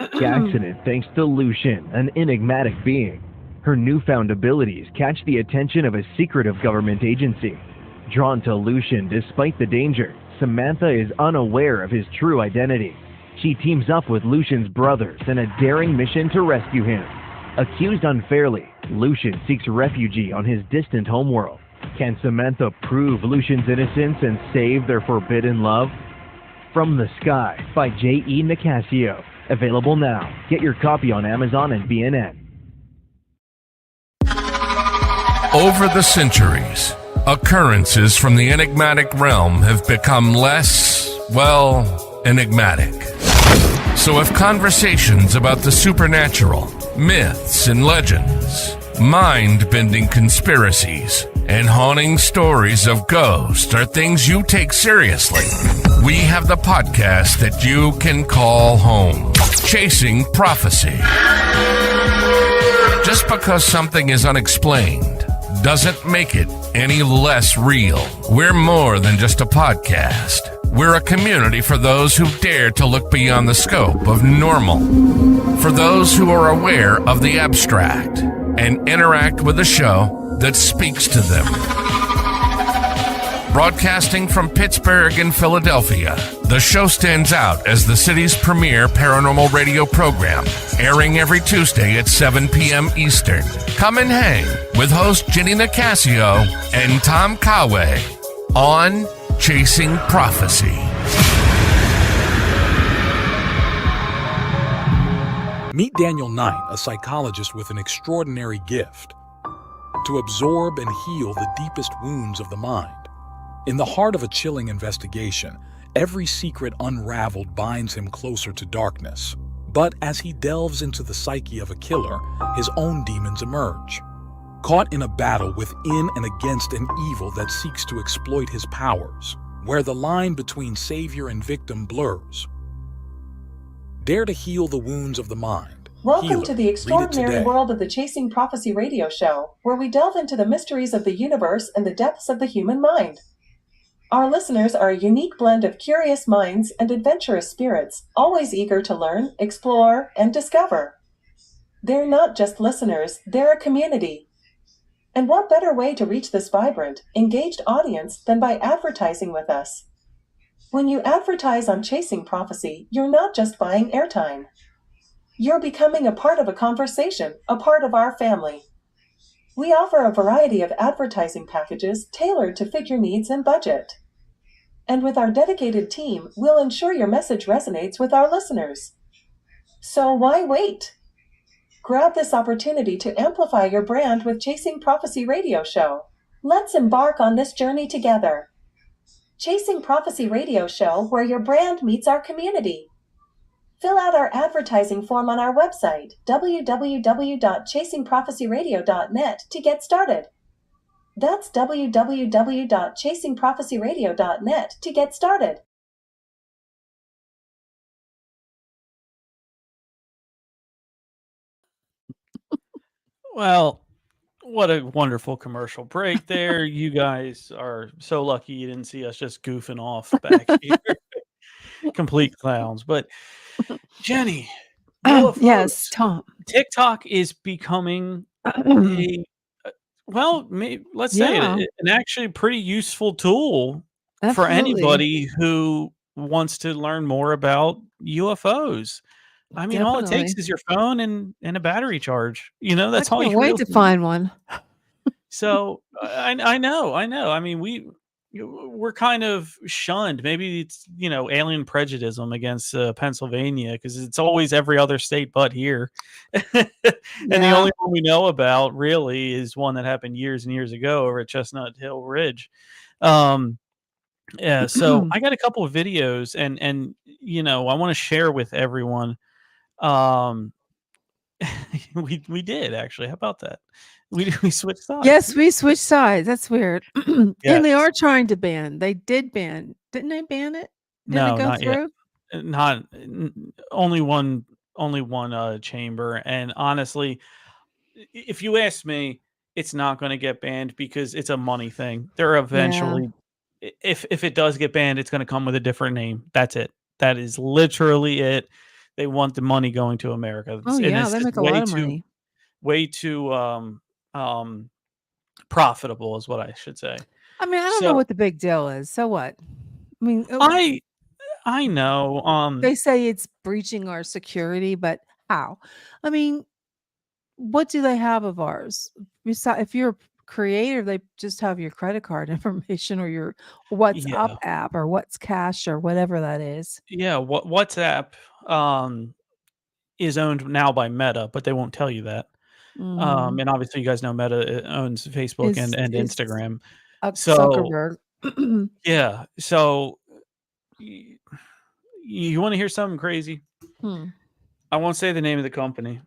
E: Accident thanks to Lucian, an enigmatic being. Her newfound abilities catch the attention of a secretive government agency. Drawn to Lucian despite the danger, Samantha is unaware of his true identity. She teams up with Lucian's brothers in a daring mission to rescue him. Accused unfairly, Lucian seeks refuge on his distant homeworld. Can Samantha prove Lucian's innocence and save their forbidden love? From the Sky by J.E. Nicasio. Available now. Get your copy on Amazon and BNN.
F: Over the centuries, occurrences from the enigmatic realm have become less, well, enigmatic. So if conversations about the supernatural, myths and legends, mind-bending conspiracies, and haunting stories of ghosts are things you take seriously, we have the podcast that you can call home. Chasing Prophecy. Just because something is unexplained doesn't make it any less real. We're more than just a podcast. We're a community for those who dare to look beyond the scope of normal. For those who are aware of the abstract and interact with a show that speaks to them. Broadcasting from Pittsburgh and Philadelphia, the show stands out as the city's premier paranormal radio program, airing every Tuesday at 7 p.m. Eastern. Come and hang with host Jenny Nicasio and Tom Conway on Chasing Prophecy.
G: Meet Daniel Knight, a psychologist with an extraordinary gift to absorb and heal the deepest wounds of the mind. In the heart of a chilling investigation, every secret unraveled binds him closer to darkness. But as he delves into the psyche of a killer, his own demons emerge. Caught in a battle within and against an evil that seeks to exploit his powers, where the line between savior and victim blurs. Dare to heal the wounds of the mind.
H: Welcome
G: Heal it.
H: to the
G: Read it
H: extraordinary
G: today.
H: world of the Chasing Prophecy radio show, where we delve into the mysteries of the universe and the depths of the human mind. Our listeners are a unique blend of curious minds and adventurous spirits, always eager to learn, explore, and discover. They're not just listeners, they're a community. And what better way to reach this vibrant, engaged audience than by advertising with us? When you advertise on Chasing Prophecy, you're not just buying airtime. You're becoming a part of a conversation, a part of our family. We offer a variety of advertising packages tailored to fit your needs and budget. And with our dedicated team, we'll ensure your message resonates with our listeners. So why wait? Grab this opportunity to amplify your brand with Chasing Prophecy Radio Show. Let's embark on this journey together. Chasing Prophecy Radio Show, where your brand meets our community. Fill out our advertising form on our website, www.chasingprophecyradio.net, to get started. That's www.chasingprophecyradio.net to get started.
C: Well, what a wonderful commercial break there. You guys are so lucky you didn't see us just goofing off back here. Complete clowns. But Jenny,
A: Yes, Tom.
C: TikTok is becoming let's say
A: Yeah.
C: an actually pretty useful tool for
A: Absolutely.
C: anybody who wants to learn more about UFOs. I mean, all it takes
A: Definitely.
C: is your phone and a battery charge.
A: I
C: That's all
A: can't
C: you
A: wait
C: really
A: to
C: need.
A: find one.
C: So I know, I know. I mean, we're kind of shunned. Maybe it's alien prejudice against Pennsylvania because it's always every other state but here, and the
A: Yeah.
C: only one we know about really is one that happened years and years ago over at Chestnut Hill Ridge. Um, yeah, so I got a couple of videos, and I want to share with everyone. Um, we did actually. How about that? We switched sides.
A: Yes, we switched sides. That's weird. And they
C: Yes.
A: are trying to ban. They did ban. Didn't they ban it? Didn't it
C: No,
A: go
C: not yet.
A: through?
C: Not only one chamber, and honestly, if you ask me, it's not going to get banned because it's a money thing. They're
A: Yeah.
C: eventually, if it does get banned, it's going to come with a different name. That's it. That is literally it. They want the money going to America,
A: Oh
C: and
A: yeah,
C: it's
A: they
C: just
A: make a lot of money.
C: way too um profitable, is what I should say.
A: I mean, I don't know
C: So
A: what the big deal is. So what? I mean,
C: I know.
A: they say it's breaching our security, but how? I mean, what do they have of ours? Besides, if you're a creator, they just have your credit card information or your WhatsApp
C: Yeah.
A: app or What's Cash or whatever that is.
C: Yeah, WhatsApp is owned now by Meta, but they won't tell you that.
A: Mhm.
C: And obviously, you guys know Meta owns Facebook and
A: Is
C: Instagram. So
A: Zuckerberg.
C: yeah, so y- you want to hear something crazy?
A: Hmm.
C: I won't say the name of the company,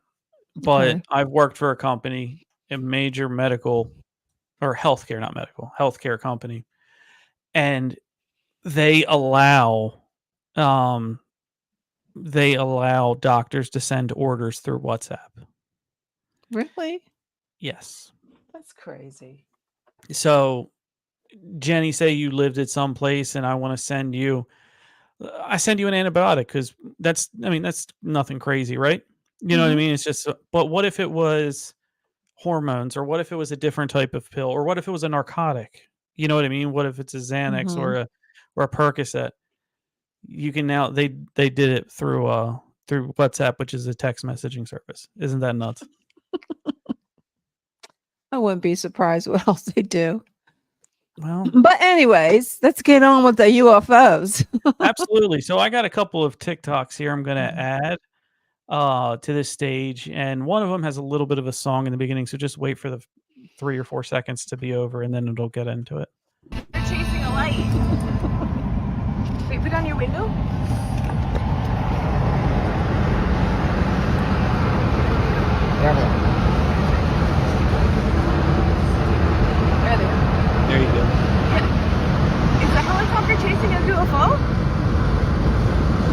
C: but
A: Okay.
C: I've worked for a company, a major medical or healthcare, not medical, healthcare company, and they allow um they allow doctors to send orders through WhatsApp.
A: Really?
C: Yes.
A: That's crazy.
C: So, Jenny, say you lived at some place and I send you an antibiotic because that's nothing crazy, right? You know what I
A: Mhm.
C: mean? It's just, but what if it was hormones, or what if it was a different type of pill, or what if it was a narcotic? You know what I mean? What if it's a Xanax
A: Mhm.
C: or a Percocet? You can now they did it through WhatsApp, which is a text messaging service. Isn't that nuts?
A: I wouldn't be surprised what else they do.
C: Well,
A: But anyways, let's get on with the UFOs.
C: absolutely. So I got a couple of TikToks here I'm gonna
A: Mhm.
C: add to this stage, and one of them has a little bit of a song in the beginning, so just wait for the 3 or 4 seconds to be over, and then it'll get into it.
I: They're chasing a light. Wait, put down your window.
C: There you go.
I: Is the helicopter chasing a UFO?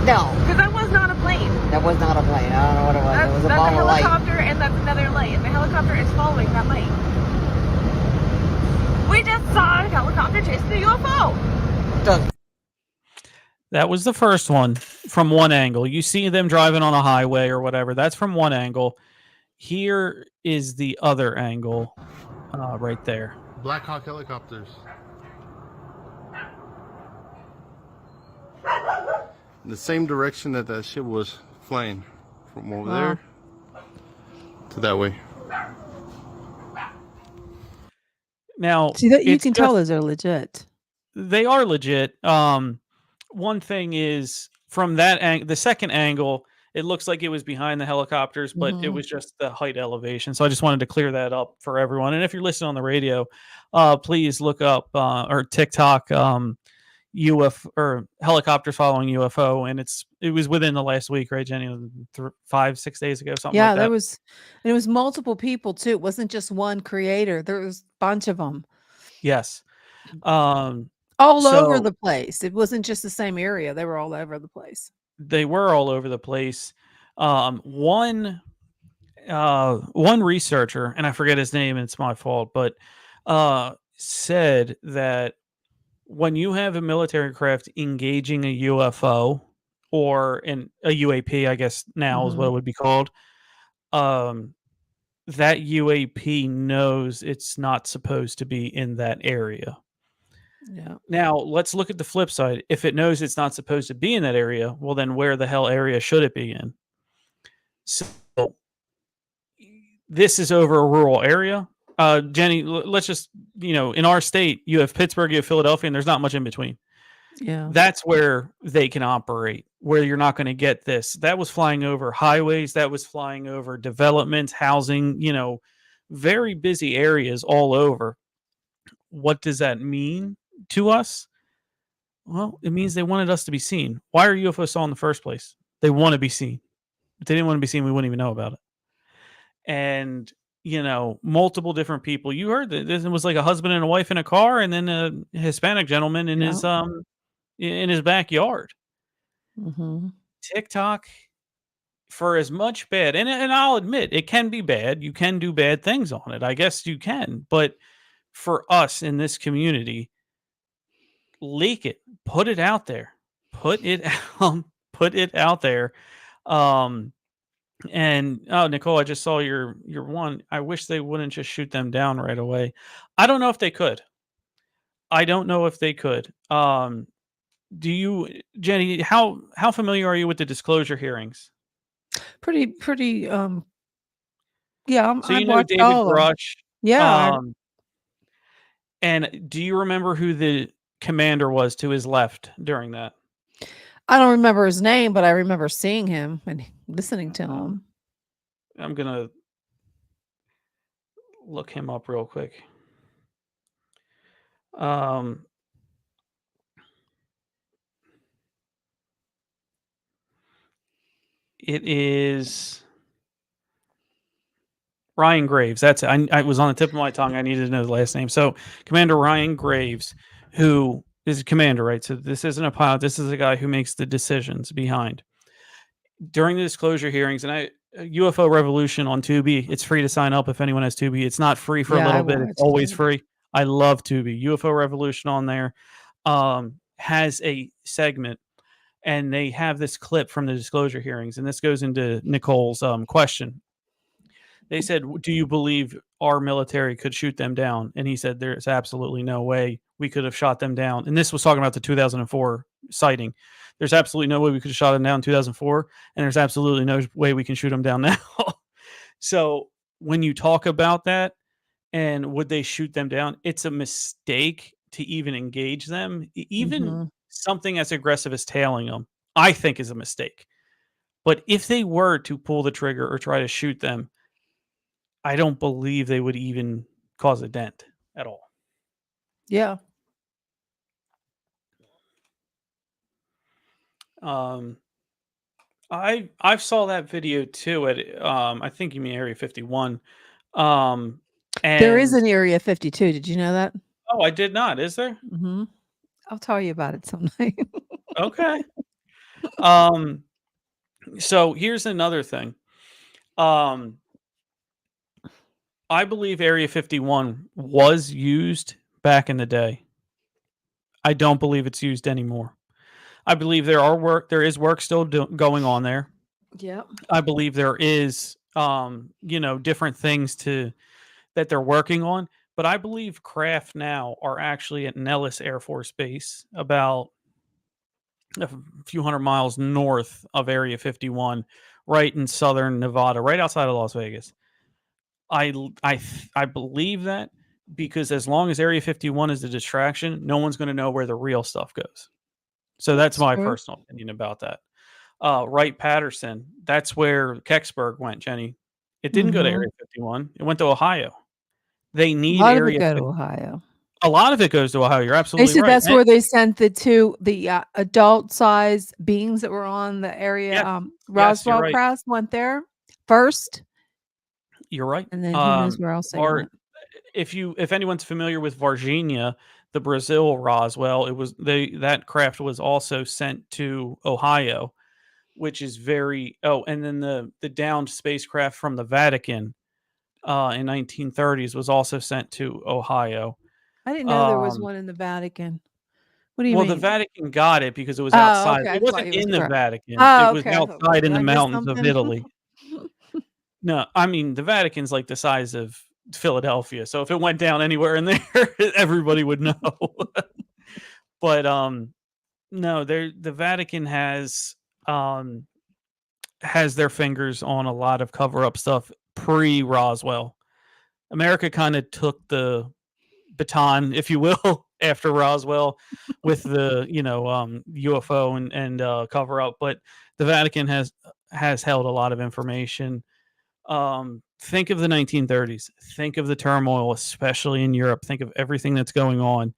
J: No,
I: Because that was not a plane.
J: that was not a plane. I don't know what it was. It was a
I: That's a
J: ball of light.
I: helicopter, and that's another light. And the helicopter is following that light. We just saw a helicopter chasing a UFO.
J: Doesn't-
C: That was the first one from one angle. You see them driving on a highway or whatever. That's from one angle. Here is the other angle, right there.
K: Black Hawk helicopters. In the same direction that ship was flying. From over
A: Wow.
K: there to that way.
C: Now,
A: See that you
C: it's
A: can tell
C: just
A: those are legit.
C: they are legit. One thing is from the second angle, it looks like it was behind the helicopters, but it
A: Mhm.
C: was just the height elevation. So I just wanted to clear that up for everyone. And if you're listening on the radio, please look up or TikTok UFO or helicopters following UFO, and it was within the last week, right, Jenny? 5-6 days ago, something like
A: Yeah,
C: that.
A: it was multiple people too. It wasn't just one creator. There was a bunch of them
C: Yes. Um,
A: all over
C: so
A: the place. It wasn't just the same area. They were all over the place.
C: they were all over the place. One one researcher, and I forget his name, and it's my fault, but said that when you have a military craft engaging a UFO or a UAP, I guess now is what
A: Mhm.
C: it would be called, um, that UAP knows it's not supposed to be in that area.
A: Yeah.
C: Now, let's look at the flip side. If it knows it's not supposed to be in that area, well, then where the hell area should it be in? So this is over a rural area. Jenny, let's just, in our state, you have Pittsburgh, you have Philadelphia, and there's not much in between.
A: Yeah.
C: That's where they can operate, where you're not going to get this. That was flying over highways. That was flying over developments, housing, very busy areas all over. What does that mean to us? Well, it means they wanted us to be seen. Why are UFOs saw in the first place? They want to be seen. If they didn't want to be seen, we wouldn't even know about it. And, multiple different people. You heard that this was like a husband and a wife in a car, and then a Hispanic gentleman in his backyard.
A: Mm-hmm.
C: TikTok, for as much bad, and I'll admit it can be bad. You can do bad things on it. I guess you can. But for us in this community, leak it, put it out there, put it out there. And Nicole, I just saw your one. I wish they wouldn't just shoot them down right away. I don't know if they could. Do you, Jenny, how familiar are you with the disclosure hearings?
A: Pretty. Yeah,
C: So
A: I've watched
C: David
A: all of them.
C: Brush.
A: Yeah.
C: And do you remember who the commander was to his left during that?
A: I don't remember his name, but I remember seeing him and listening to him.
C: I'm gonna look him up real quick. It is Ryan Graves. That's it. I was on the tip of my tongue. I needed to know the last name. So Commander Ryan Graves, who is a commander, right? So this isn't a pilot. This is a guy who makes the decisions behind. During the disclosure hearings, and UFO Revolution on Tubi, it's free to sign up if anyone has Tubi. It's not free for a little bit. It's always free. I love Tubi. UFO Revolution on there has a segment, and they have this clip from the disclosure hearings, and this goes into Nicole's question. They said, do you believe our military could shoot them down? And he said, there's absolutely no way we could have shot them down. And this was talking about the 2004 sighting. There's absolutely no way we could have shot them down in 2004. And there's absolutely no way we can shoot them down now. So when you talk about that and would they shoot them down, it's a mistake to even engage them. Even something as aggressive as tailing them, I think is a mistake. But if they were to pull the trigger or try to shoot them, I don't believe they would even cause a dent at all.
A: Yeah.
C: I saw that video too at I think you mean Area 51. And
A: there is an Area 52. Did you know that?
C: Oh, I did not. Is there?
A: Mm-hmm. I'll tell you about it someday.
C: Okay. So here's another thing. I believe Area 51 was used back in the day. I don't believe it's used anymore. I believe there is work still going on there.
A: Yep.
C: I believe there is, different things that they're working on. But I believe craft now are actually at Nellis Air Force Base, about a few hundred miles north of Area 51, right in southern Nevada, right outside of Las Vegas. I believe that because as long as Area 51 is a distraction, no one's going to know where the real stuff goes. So that's my personal opinion about that. Wright-Patterson, that's where Kecksburg went, Jenny. It didn't go to Area 51. It went to Ohio. They need Area 51.
A: To Ohio.
C: A lot of it goes to Ohio. You're absolutely right.
A: That's where they sent the adult size beings that were on the area. Roswell craft went there first.
C: You're right.
A: And then who knows where else they went.
C: If anyone's familiar with Varginha, the Brazil Roswell, that craft was also sent to Ohio, which is and then the downed spacecraft from the Vatican in 1930s was also sent to Ohio.
A: I didn't know there was one in the Vatican. What do you mean?
C: Well, the Vatican got it because it was outside.
A: Okay.
C: It wasn't in the Vatican. It was outside in the mountains of Italy. No, I mean, the Vatican's like the size of Philadelphia. So if it went down anywhere in there, everybody would know. But no, the Vatican has has their fingers on a lot of cover up stuff pre Roswell. America kind of took the baton, if you will, after Roswell with the UFO and cover up, but the Vatican has held a lot of information. Think of the 1930s. Think of the turmoil, especially in Europe. Think of everything that's going on.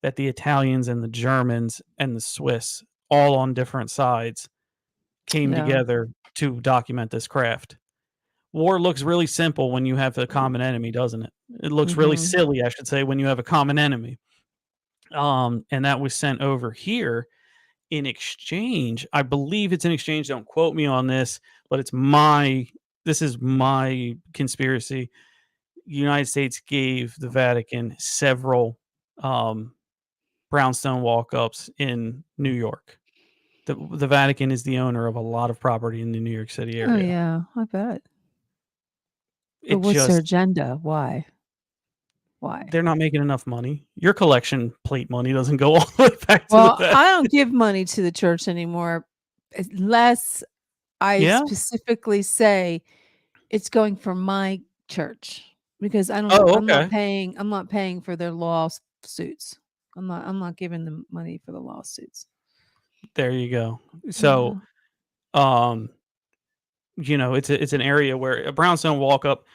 C: That the Italians and the Germans and the Swiss, all on different sides, came
A: Yeah.
C: together to document this craft. War looks really simple when you have a common enemy, doesn't it? It looks really
A: Mhm.
C: silly, I should say, when you have a common enemy. And that was sent over here in exchange. I believe it's in exchange. Don't quote me on this, but this is my conspiracy. United States gave the Vatican several brownstone walk-ups in New York. The Vatican is the owner of a lot of property in the New York City
A: Oh,
C: area.
A: yeah, I bet. But
C: It
A: what's their
C: just
A: agenda? Why? Why?
C: they're not making enough money. Your collection plate money doesn't go all the way back to the
A: Well,
C: Vatican.
A: I don't give money to the church anymore unless I
C: Yeah?
A: specifically say it's going for my church because
C: Oh,
A: I'm not
C: okay.
A: paying for their lawsuits. I'm not giving them money for the lawsuits.
C: There you go. So,
A: Yeah.
C: um, it's an area where a brownstone walk-up,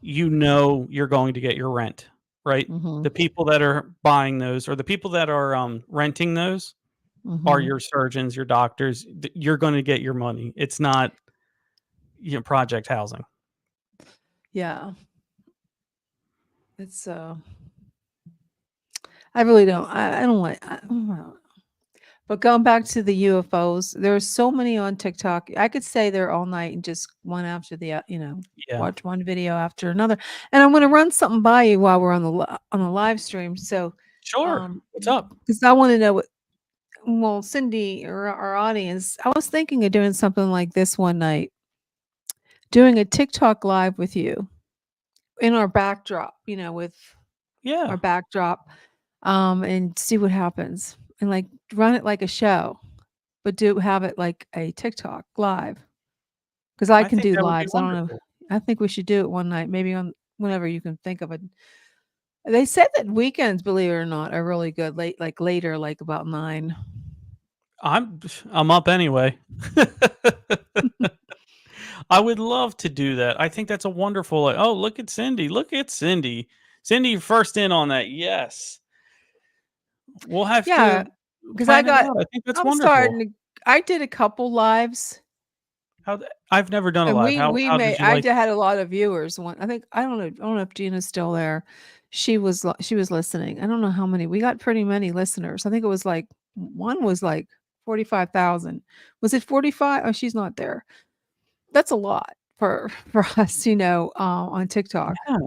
C: you're going to get your rent, right?
A: Mhm.
C: The people that are buying those or the people that are, renting those are
A: Mhm.
C: your surgeons, your doctors. You're gonna get your money. It's not, project housing.
A: Yeah. It's I really don't. I don't like. I don't know. But going back to the UFOs, there's so many on TikTok. I could stay there all night and just one after
C: Yeah.
A: watch one video after another. And I'm going to run something by you while we're on the live stream. So,
C: Sure. What's up?
A: because I want to know what. Well, Cindy or our audience, I was thinking of doing something like this one night, doing a TikTok live with you in our backdrop. With
C: Yeah.
A: our backdrop, and see what happens, and like run it like a show. But have it like a TikTok live, because I
C: I
A: can
C: think
A: do
C: that would be
A: lives. I don't know.
C: wonderful.
A: I think we should do it one night, maybe on whenever you can think of it. They said that weekends, believe it or not, are really good later, like about 9.
C: I'm up anyway. I would love to do that. I think that's a wonderful oh, look at Cindy. Look at Cindy. Cindy first in on that. Yes. We'll have
A: Yeah,
C: to
A: because
C: plan it out. I think that's
A: I'm
C: wonderful.
A: starting to I did a couple lives,
C: I've never done a
A: and
C: live.
A: we
C: How
A: made
C: did you like
A: had a lot of viewers. One, I don't know if Gina's still there. She was listening. I don't know how many. We got pretty many listeners. I think it was like one was like 45,000. Was it 45? Oh, she's not there. That's a lot for us, on TikTok.
C: Yeah,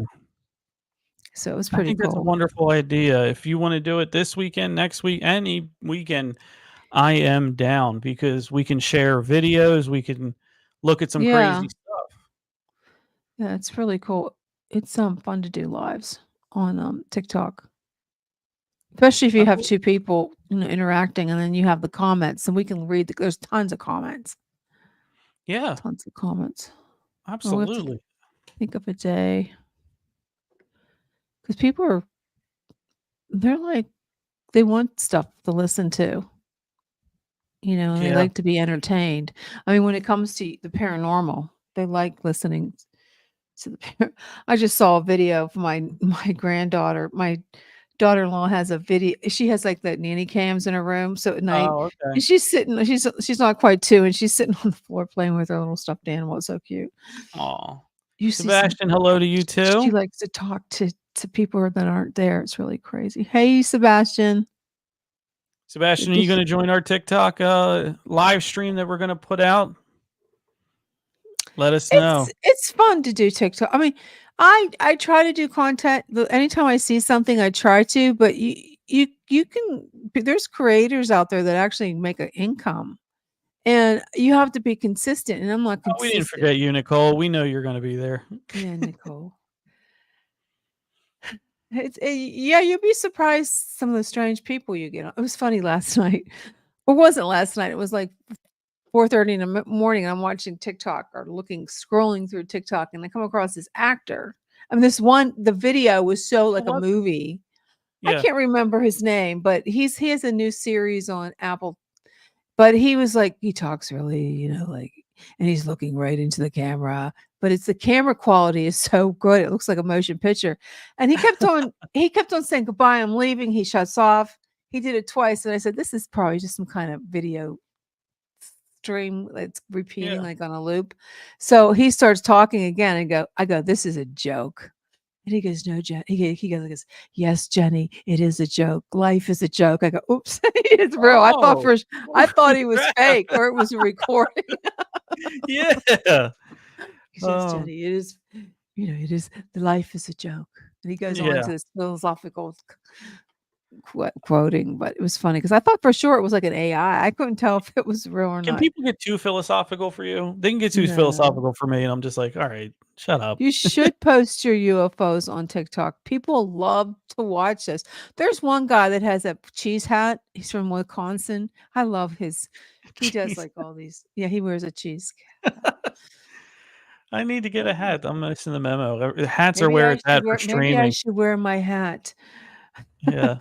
A: So it was
C: I
A: pretty
C: think that's a
A: cool.
C: wonderful idea. If you want to do it this weekend, next week, any weekend, I am down because we can share videos, we can look at some
A: Yeah.
C: crazy stuff.
A: Yeah, it's really cool. It's fun to do lives on TikTok. Especially if you have
C: Okay.
A: two people, interacting, and then you have the comments, and we can read there's tons of comments.
C: Yeah,
A: Tons of comments. Oh, we have to
C: absolutely.
A: think of a day. Because they're like, they want stuff to listen to, and they
C: Yeah.
A: like to be entertained. I mean, when it comes to the paranormal, they like listening to I just saw a video of my granddaughter. My daughter-in-law has a video. She has like the nanny cams in her room. So at night,
C: Oh,
A: and
C: okay.
A: she's not quite 2, and she's sitting on the floor playing with her little stuffed animal. It's so cute.
C: Aw.
A: You see some.
C: Sebastian, hello to you
A: She
C: too.
A: likes to talk to people that aren't there. It's really crazy. Hey, Sebastian.
C: Sebastian,
A: Good
C: are
A: to
C: you going to join our TikTok live stream that we're going to put out? Let us know.
A: It's fun to do TikTok. I mean, I try to do content. Anytime I see something, I try to. But you can. There's creators out there that actually make an income, and you have to be consistent. And I'm not
C: Oh, we didn't
A: consistent.
C: forget you, Nicole. We know you're going to be there.
A: Yeah, Nicole. Yeah, you'd be surprised some of the strange people you get on. It was funny last night. Or wasn't last night. It was like 4:30 in the morning. And I'm watching TikTok or scrolling through TikTok, and I come across this actor. I mean, the video was so like a
C: what?
A: movie. I
C: Yeah.
A: can't remember his name, but he has a new series on Apple. But he was like, he talks really, like, and he's looking right into the camera. But the camera quality is so good; it looks like a motion picture. And he kept on saying goodbye. I'm leaving. He shuts off. He did it twice, and I said, this is probably just some kind of video stream that's repeating
C: Yeah.
A: like on a loop. So he starts talking again, and I go, this is a joke. And he goes, no, Jen. He goes, yes, Jenny, it is a joke. Life is a joke. I go, oops, it's real. I thought he was fake, or it was a recording.
C: Yeah.
A: He says,
C: Oh,
A: Jenny, it is, it is, life is a joke. And he goes on
C: yeah.
A: to this philosophical quoting, but it was funny because I thought for sure it was like an AI. I couldn't tell if it was real or
C: Can
A: not.
C: people get too philosophical for you? They can get too
A: No.
C: philosophical for me, and I'm just like, all right, shut up.
A: You should post your UFOs on TikTok. People love to watch this. There's one guy that has a cheese hat. He's from Wisconsin. I love he does
C: Jeez.
A: like all these. Yeah, he wears a cheese hat.
C: I need to get a hat. I'm missing the memo. Hats are
A: Maybe
C: where
A: I
C: it's
A: should
C: at for
A: wear
C: streaming.
A: my hat.
C: Yeah.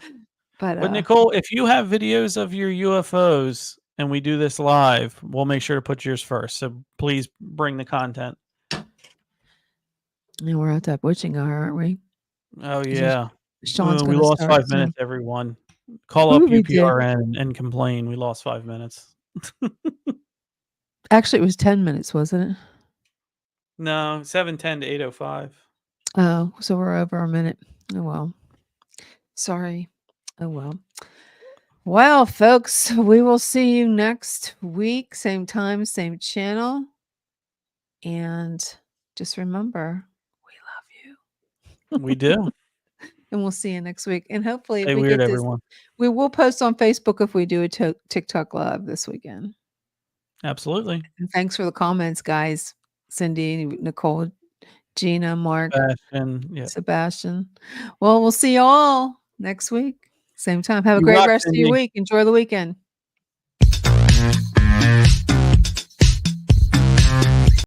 A: But
C: But Nicole, if you have videos of your UFOs and we do this live, we'll make sure to put yours first. So please bring the content.
A: we're at that witching hour, aren't we?
C: Oh yeah.
A: Sean's
C: We
A: gonna
C: lost
A: start
C: 5
A: soon.
C: minutes, everyone. Call up
A: Ooh, we did.
C: UPRN and complain. We lost 5 minutes.
A: Actually, it was 10 minutes, wasn't it?
C: No, 7:10 to 8:05.
A: Oh, so we're over a minute. Oh well. Sorry. Oh well. Well, folks, we will see you next week, same time, same channel. And just remember, we love you.
C: We do.
A: And we'll see you next week. And hopefully, if
C: Stay
A: we
C: weird,
A: get this,
C: everyone.
A: we will post on Facebook if we do a TikTok live this weekend.
C: Absolutely.
A: And thanks for the comments, guys. Cindy, Nicole, Gina, Mark, Sebastian. Well, we'll see you all next week. Same time. Have a
C: You
A: great
C: rock,
A: rest of your
C: Cindy.
A: week. Enjoy the weekend.